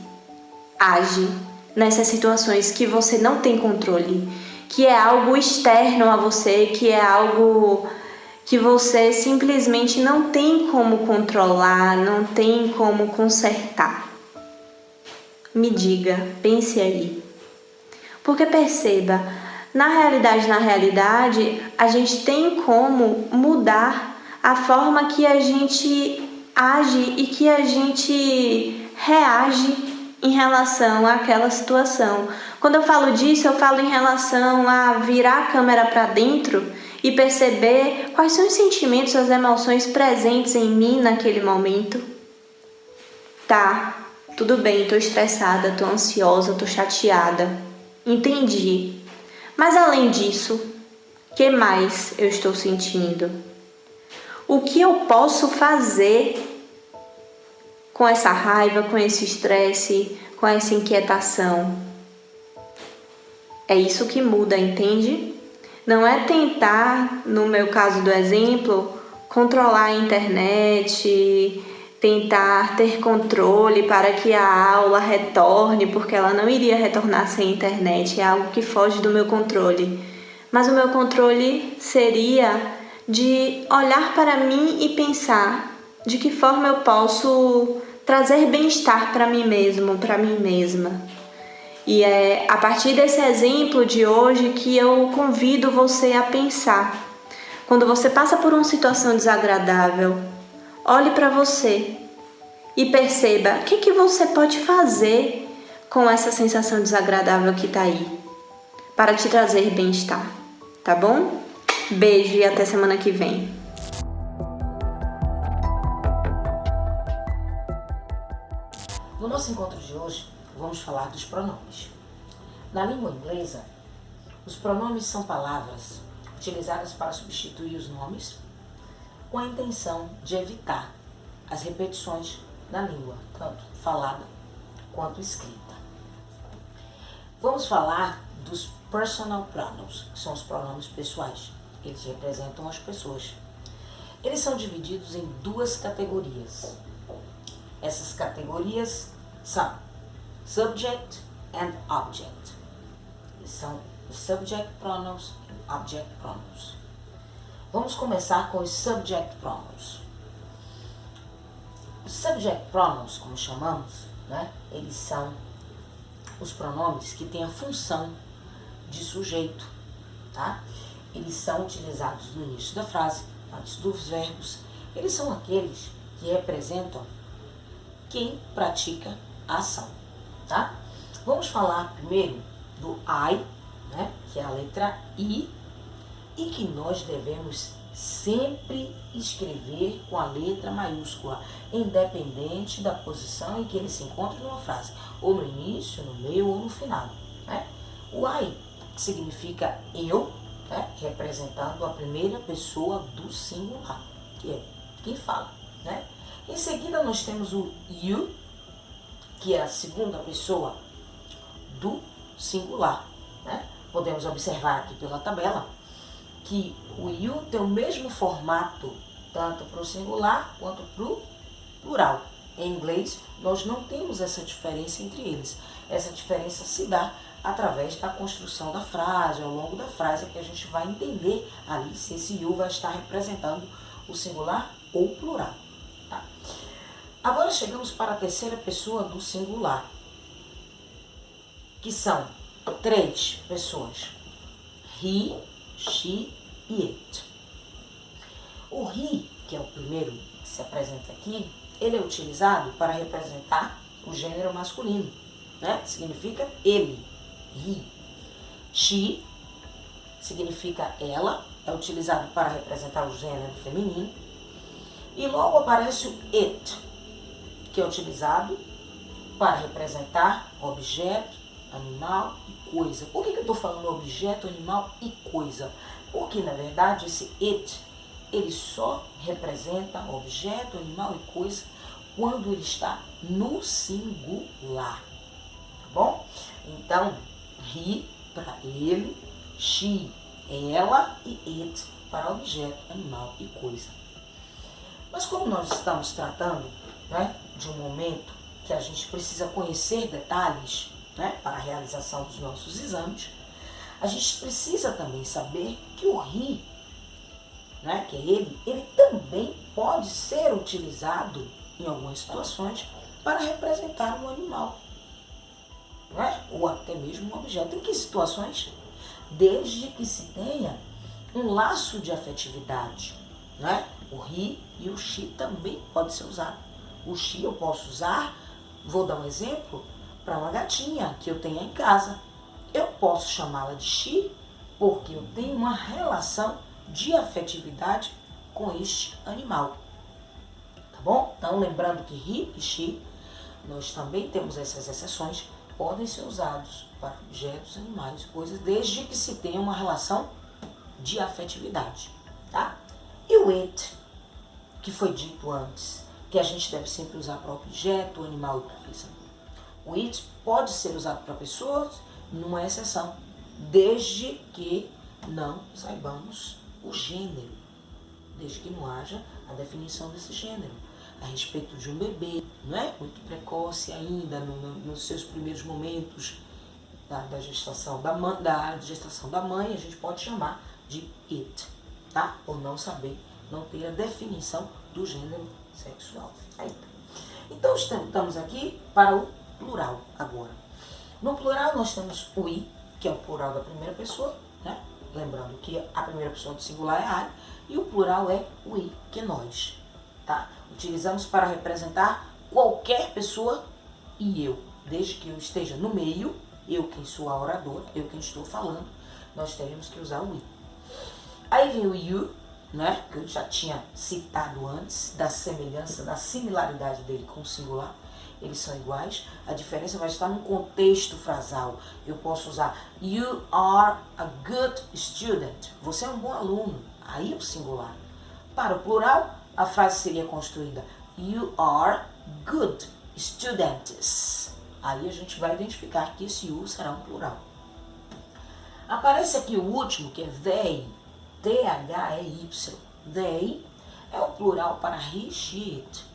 age nessas situações que você não tem controle, que é algo externo a você, que é algo que você simplesmente não tem como controlar, não tem como consertar? Me diga, pense aí. Porque perceba, na realidade, a gente tem como mudar a forma que a gente age e que a gente reage em relação àquela situação. Quando eu falo disso, eu falo em relação a virar a câmera para dentro e perceber quais são os sentimentos, as emoções presentes em mim naquele momento. Tá, tudo bem, tô estressada, tô ansiosa, tô chateada. Entendi. Mas além disso, o que mais eu estou sentindo? O que eu posso fazer com essa raiva, com esse estresse, com essa inquietação? É isso que muda, entende? Não é tentar, no meu caso do exemplo, controlar a internet, tentar ter controle para que a aula retorne, porque ela não iria retornar sem internet, é algo que foge do meu controle. Mas o meu controle seria de olhar para mim e pensar de que forma eu posso trazer bem-estar para mim mesmo, para mim mesma. E é a partir desse exemplo de hoje que eu convido você a pensar. Quando você passa por uma situação desagradável, olhe para você e perceba o que você pode fazer com essa sensação desagradável que está aí, para te trazer bem-estar, tá bom? Beijo e até semana que vem. No nosso encontro de hoje, vamos falar dos pronomes. Na língua inglesa, os pronomes são palavras utilizadas para substituir os nomes com a intenção de evitar as repetições na língua, tanto falada quanto escrita. Vamos falar dos personal pronouns, que são os pronomes pessoais. Eles representam as pessoas. Eles são divididos em duas categorias. Essas categorias são subject and object. Eles são os subject pronouns e object pronouns. Vamos começar com os subject pronouns. Os subject pronouns, como chamamos, eles são os pronomes que têm a função de sujeito, tá? Eles são utilizados no início da frase, antes dos verbos. Eles são aqueles que representam quem pratica a ação, tá? Vamos falar primeiro do I, né, que é a letra I, e que nós devemos sempre escrever com a letra maiúscula, independente da posição em que ele se encontra numa frase, ou no início, no meio ou no final. Né? O I significa eu, né, representando a primeira pessoa do singular, que é quem fala. Né? Em seguida nós temos o you, que é a segunda pessoa do singular. Né? Podemos observar aqui pela tabela que o you tem o mesmo formato tanto para o singular quanto para o plural. Em inglês, nós não temos essa diferença entre eles. Essa diferença se dá através da construção da frase, ao longo da frase, que a gente vai entender ali se esse you vai estar representando o singular ou o plural. Tá? Agora chegamos para a terceira pessoa do singular, que são 3 pessoas: he, she e it. O he, que é o primeiro que se apresenta aqui, ele é utilizado para representar o gênero masculino, né? Significa ele, he. She significa ela, é utilizado para representar o gênero feminino. E logo aparece o it, que é utilizado para representar objeto, animal e coisa. Por que eu estou falando objeto, animal e coisa? Porque, na verdade, esse it, ele só representa objeto, animal e coisa quando ele está no singular. Tá bom? Então, he para ele, she, ela e it para objeto, animal e coisa. Mas como nós estamos tratando, né, de um momento que a gente precisa conhecer detalhes, né, para a realização dos nossos exames, a gente precisa também saber que o he, né, que é ele também pode ser utilizado em algumas situações para representar um animal, né, ou até mesmo um objeto. Em que situações? Desde que se tenha um laço de afetividade. Né? O he e o she também pode ser usado. O she eu posso usar, vou dar um exemplo, para uma gatinha que eu tenho em casa. Eu posso chamá-la de she porque eu tenho uma relação de afetividade com este animal. Tá bom? Então, lembrando que he e she, nós também temos essas exceções, podem ser usados para objetos, animais, coisas, desde que se tenha uma relação de afetividade. Tá? E o it, que foi dito antes, que a gente deve sempre usar para objeto, animal e coisa. O it pode ser usado para pessoas, numa exceção, desde que não saibamos o gênero, desde que não haja a definição desse gênero, a respeito de um bebê, não é? Muito precoce ainda, nos seus primeiros momentos da gestação da mãe, a gente pode chamar de it, tá? Por não saber, não ter a definição do gênero sexual. Aí. Então, estamos aqui para o plural agora. No plural, nós temos o I, que é o plural da primeira pessoa, né? Lembrando que a primeira pessoa do singular é I, e o plural é o I, que é nós. Tá? Utilizamos para representar qualquer pessoa e eu. Desde que eu esteja no meio, eu quem sou a oradora, eu quem estou falando, nós teremos que usar o I. Aí vem o you, né? Que eu já tinha citado antes, da semelhança, da similaridade dele com o singular. Eles são iguais, a diferença vai estar no contexto frasal. Eu posso usar you are a good student. Você é um bom aluno. Aí é o singular. Para o plural, a frase seria construída you are good students. Aí a gente vai identificar que esse you será um plural. Aparece aqui o último, que é they, T-H-E-Y. They é o plural para he, she, it.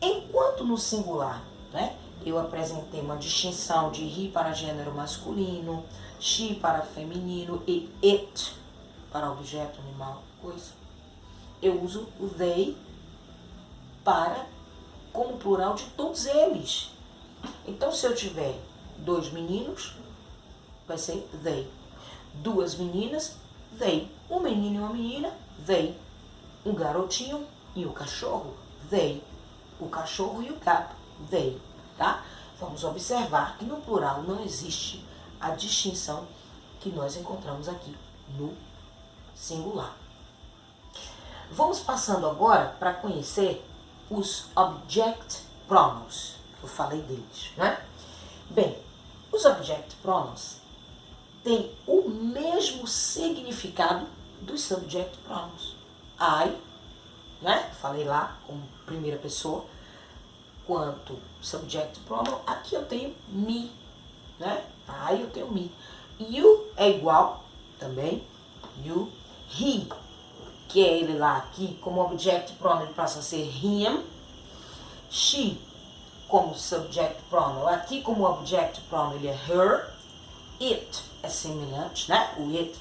Enquanto no singular, né, eu apresentei uma distinção de he para gênero masculino, she para feminino e it para objeto, animal, coisa. Eu uso o they como plural de todos eles. Então, se eu tiver 2 meninos, vai ser they. 2 meninas, they. Um menino e uma menina, they. Um garotinho e o cachorro, they. O cachorro e o gato, they. Tá? Vamos observar que no plural não existe a distinção que nós encontramos aqui no singular. Vamos passando agora para conhecer os object pronouns. Eu falei deles, né? Bem, os object pronouns têm o mesmo significado dos subject pronouns. I, né? Falei lá como primeira pessoa, quanto subject pronoun. Aqui eu tenho me, né? I eu tenho me. You é igual também. You, he, que é ele lá aqui, como object pronoun ele passa a ser him. She, como subject pronoun, aqui como object pronoun ele é her. It é semelhante, né? O it.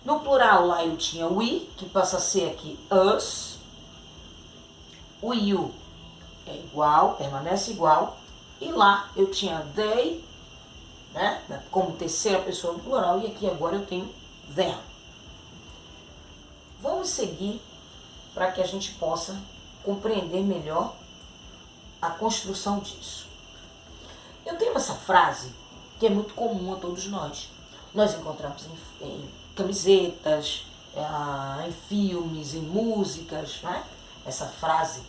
No plural lá eu tinha we, que passa a ser aqui us. O you é igual, permanece igual. E lá eu tinha they, né? Como terceira pessoa no plural, e aqui agora eu tenho them. Vamos seguir para que a gente possa compreender melhor a construção disso. Eu tenho essa frase que é muito comum a todos nós. Nós encontramos em camisetas, em filmes, em músicas, né? Essa frase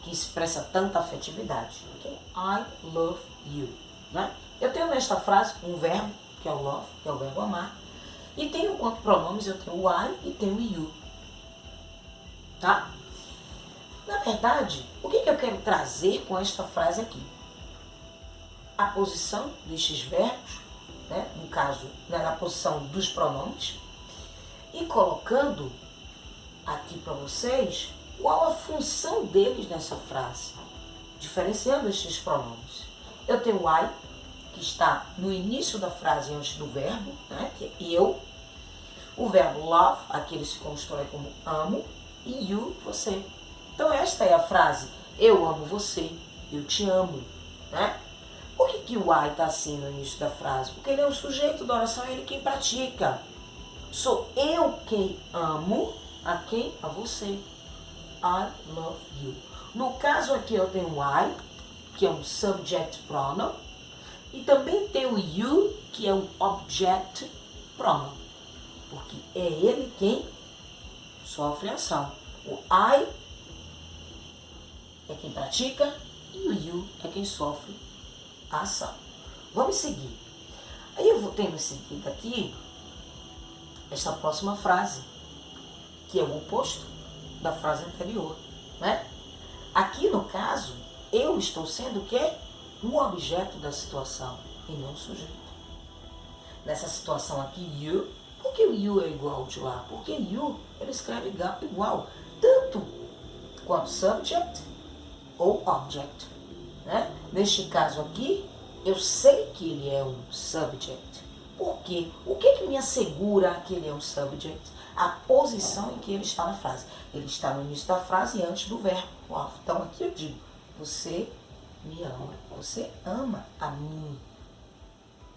que expressa tanta afetividade. Okay? I love you. Né? Eu tenho nesta frase um verbo, que é o love, que é o verbo amar. E tenho quanto pronomes, eu tenho o I e tenho o you. Tá? Na verdade, o que eu quero trazer com esta frase aqui? A posição destes verbos, né? No caso, na posição dos pronomes, e colocando aqui para vocês qual a função deles nessa frase, diferenciando estes pronomes. Eu tenho o I, que está no início da frase antes do verbo, né? Que é eu. O verbo love, aqui ele se constrói como amo, e you, você. Então esta é a frase, eu amo você, eu te amo, né? Por que o I está assim no início da frase? Porque ele é o sujeito da oração, é ele quem pratica. Sou eu quem amo a quem? A você. I love you. No caso aqui eu tenho o I, que é um subject pronoun, e também tenho o you, que é um object pronoun, porque é ele quem sofre a ação. O I é quem pratica e o you é quem sofre a ação. Vamos seguir. Aí eu vou ter seguido aqui esta próxima frase, que é o oposto da frase anterior, né? Aqui no caso, eu estou sendo o quê? Um objeto da situação e não o sujeito. Nessa situação aqui, you, por que o you é igual de lá? Porque you, ele escreve igual, tanto quanto subject ou object, né? Neste caso aqui, eu sei que ele é um subject. Por quê? O que me assegura que ele é um subject? A posição em que ele está na frase. Ele está no início da frase antes do verbo. Então aqui eu digo, você me ama. Você ama a mim.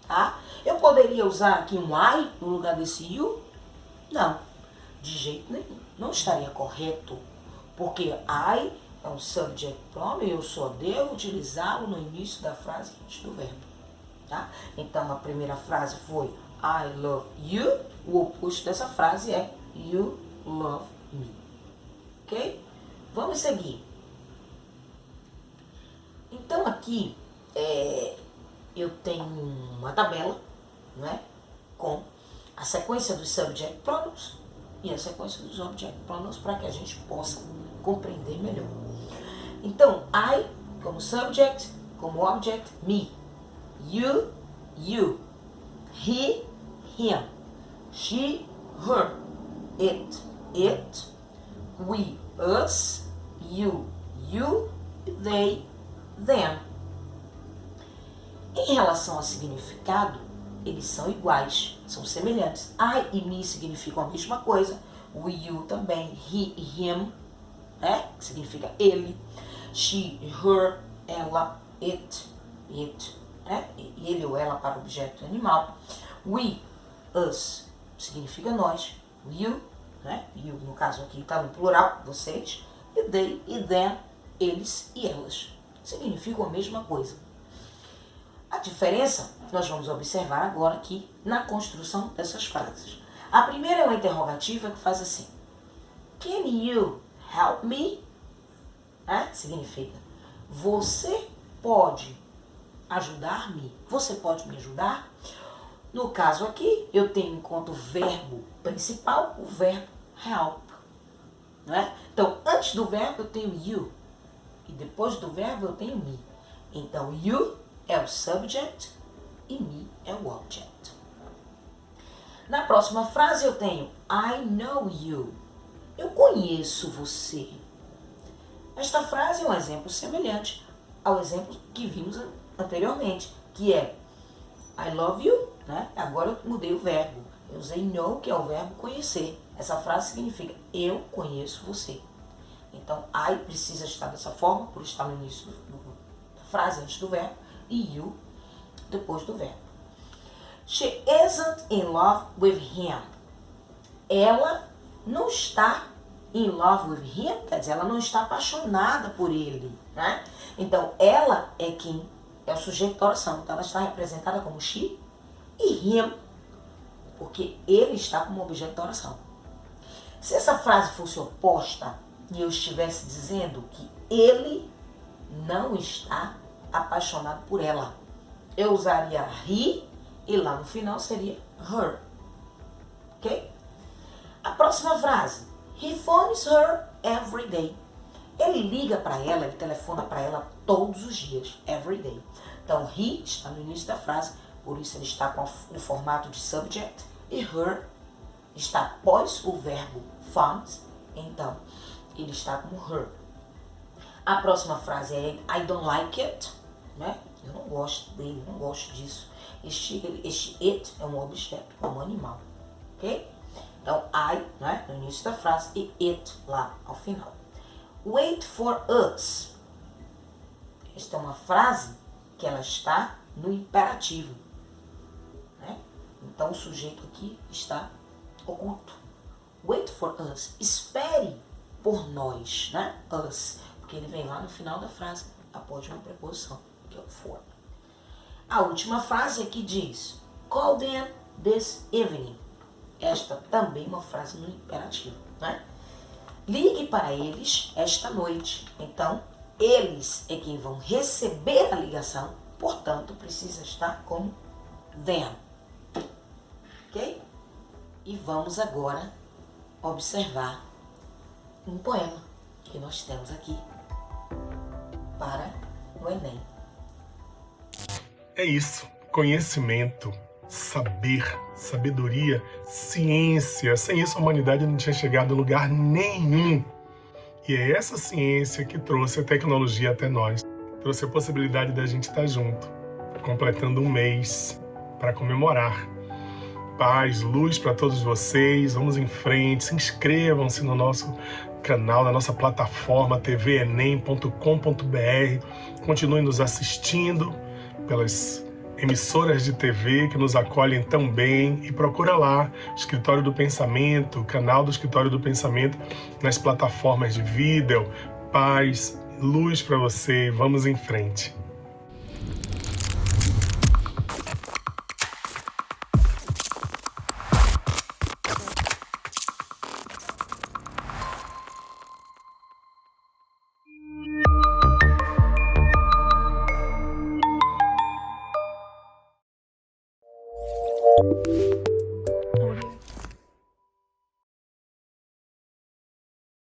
Tá? Eu poderia usar aqui um I no lugar desse you? Não, de jeito nenhum. Não estaria correto. Porque I é um subject pronoun e eu só devo utilizá-lo no início da frase antes do verbo. Tá? Então a primeira frase foi I love you. O oposto dessa frase é you love me. Ok? Vamos seguir. Então aqui eu tenho uma tabela, né, com a sequência dos subject pronouns e a sequência dos object pronouns para que a gente possa compreender melhor. Então, I como subject, como object, me. You, you. He, him. She, her. It, it. We, us. You, you. They, them. Em relação ao significado, eles são iguais, são semelhantes. I e me significam a mesma coisa. O you também. He e him, né? Que significa ele. She, her, ela, it, né? Ele ou ela para objeto animal. We, us, significa nós. You, né? You, no caso aqui está no plural, vocês. E they e them, eles e elas. Significam a mesma coisa. A diferença nós vamos observar agora aqui na construção dessas frases. A primeira é uma interrogativa que faz assim: Can you help me? Significa, você pode ajudar-me? Você pode me ajudar? No caso aqui, eu tenho enquanto verbo principal o verbo help. Não é? Então, antes do verbo eu tenho you. E depois do verbo eu tenho me. Então, you é o subject e me é o object. Na próxima frase eu tenho I know you. Eu conheço você. Esta frase é um exemplo semelhante ao exemplo que vimos anteriormente, que é I love you, né? Agora eu mudei o verbo. Eu usei know, que é o verbo conhecer. Essa frase significa eu conheço você. Então, I precisa estar dessa forma, por estar no início da frase, antes do verbo, e you depois do verbo. She isn't in love with him. Ela não está in love with him, quer dizer, ela não está apaixonada por ele, né? Então, ela é quem é o sujeito da oração. Então, ela está representada como she e him, porque ele está como objeto da oração. Se essa frase fosse oposta e eu estivesse dizendo que ele não está apaixonado por ela, eu usaria he e lá no final seria her. Ok? A próxima frase. He phones her every day. Ele liga para ela, ele telefona para ela todos os dias. Every day. Então, he está no início da frase, por isso ele está com o formato de subject. E her está após o verbo phones, então ele está como her. A próxima frase é I don't like it, né? Eu não gosto dele, não gosto disso. Este it é um objeto, é um animal, ok? Então, I, né, no início da frase, e it lá ao final. Wait for us. Esta é uma frase que ela está no imperativo, né? Então, o sujeito aqui está oculto. Wait for us. Espere por nós, né? Us. Porque ele vem lá no final da frase, após uma preposição, que é o for. A última frase aqui diz call them this evening. Esta também é uma frase no imperativo, né? Ligue para eles esta noite. Então, eles é quem vão receber a ligação, portanto, precisa estar como them. Ok? E vamos agora observar um poema que nós temos aqui para o Enem. É isso, conhecimento, saber, sabedoria, ciência. Sem isso a humanidade não tinha chegado a lugar nenhum. E é essa ciência que trouxe a tecnologia até nós. Trouxe a possibilidade da gente estar junto, completando um mês para comemorar. Paz, luz para todos vocês, vamos em frente, se inscrevam-se no nosso canal, na nossa plataforma tvenem.com.br, continuem nos assistindo pelas emissoras de TV que nos acolhem tão bem e procura lá o Escritório do Pensamento, o canal do Escritório do Pensamento nas plataformas de vídeo. Paz, luz para você, vamos em frente.